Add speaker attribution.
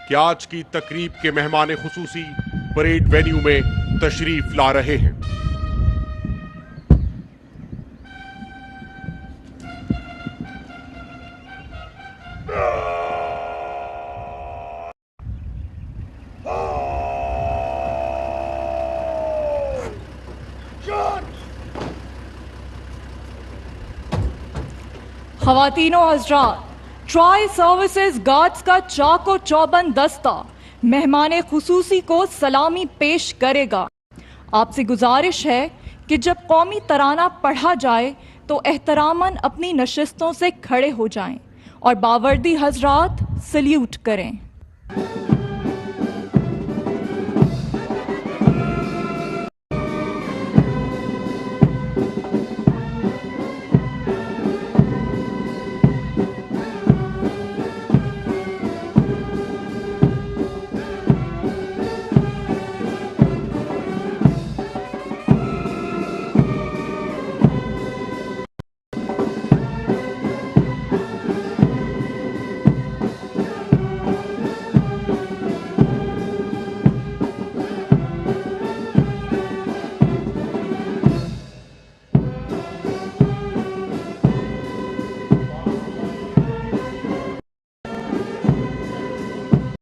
Speaker 1: कि आज की तकरीब के मेहमान खुसूसी परेड वेन्यू में तशरीफ ला रहे हैं।
Speaker 2: ख़वातीनो हज़रात, ट्राई सर्विसेज गार्ड्स का चाको चौबंद दस्ता मेहमान खुसूसी को सलामी पेश करेगा। आपसे गुजारिश है कि जब कौमी तराना पढ़ा जाए तो एहतरामन अपनी नशिस्तों से खड़े हो जाएं और बावर्दी हज़रात सल्यूट करें।